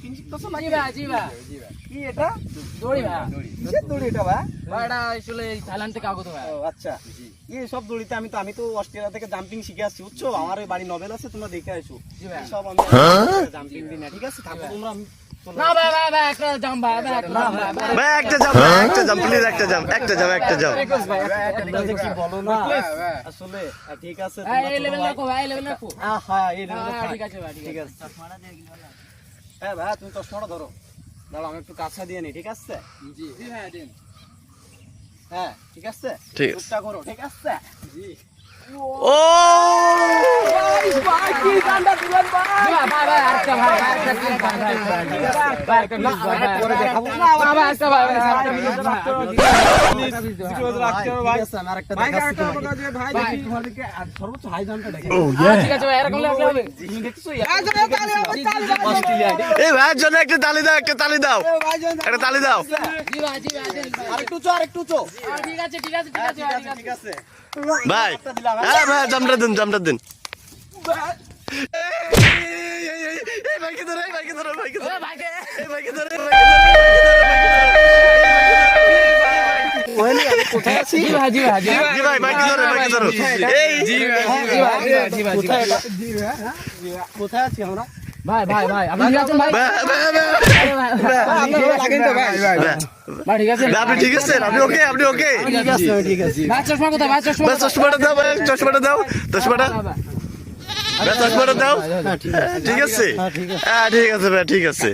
Jumping শিখতেছো নাকি? জি ভাই কি এটা? দড়ি ভাই কিসের দড়ি এটা ভাই? ভাই এটা আসলে থাইল্যান্ড থেকে আগত ভাই ও আচ্ছা, এই সব দড়িতে আমি তো অস্ট্রেলিয়া থেকে জাম্পিং শিখে আসছি, বুঝছো? আমার ওই বাড়ি নভেল আছে, তোমরা দেখে আসো। জি ভাই। এই সব আমি জাম্পিং দিই না, ঠিক আছে? থাকো তোমরা, আমি চলে না ভাই একটা জাম ভাই একটা জাম ভাই ভাই একটা জাম প্লিজ, একটা জাম। রিকোয়েস্ট ভাই, একটা যে কি বলো না আসলে। ঠিক আছে, এই লেভেল রাখো ভাই, এই লেভেল রাখো। হ্যাঁ এই লেভেলে থাক। ঠিক আছে ভাই, ঠিক আছে। হ্যাঁ ভাই, তুমি চশমাটা ধরো, দাঁড়াও আমি একটু কাছা দিয়ে নিই, ঠিক আছে? জি ভাই দিন। হ্যাঁ ঠিক আছে, ঠিক আছে। চুপটা করো, ঠিক আছে? জি। ও ভাই কি গান্ডা দিলেন ভাই? ভাই আরেকটা ভাই আরেকটা ভাই একটা না, আমি পরে দেখাবো। না ভাই একটা ভাই আরেকটা ঠিক আছে, আমি আরেকটা দেখাচ্ছি তোমাকে। ভাই তোমাদেরকে সর্বোচ্চ হাই জাম্পটা দেখাবো। ঠিক আছে ভাই এরকম লাগলে হবে। তুমি দেখছো? অস্ট্রেলিয়া। এই ভাইয়ের জন্য একটা তালি দাও, একটা তালি দাও। জি ভাই দিন ভাই। আরেকটু উঁচু। ঠিক আছে ভাই, ঠিক আছে। ভাই একটা দিলাম, হ্যাঁ ভাই জামটা দিন। এই ভাইকে ধরো। ভাই ওহেলি, আমি কোথায় আছি? জি ভাই জি ভাই ভাইকে ধরো। এই কোথায় আছি আমরা? ভাই আপনি ঠিক আছেন ভাই? আপনারা লাগেন তো ভাই? ভাই ঠিক আছে আপনি ঠিক আছেন? আপনি ওকে? ঠিক আছে। ভাই চশমা কোথায় ভাই চশমা ভাই চশমাটা দাও, ভাই চশমাটা দাও। ভাই চশমাটা দাও। ঠিক আছে? হ্যাঁ ঠিক আছে ভাই, ঠিক আছে।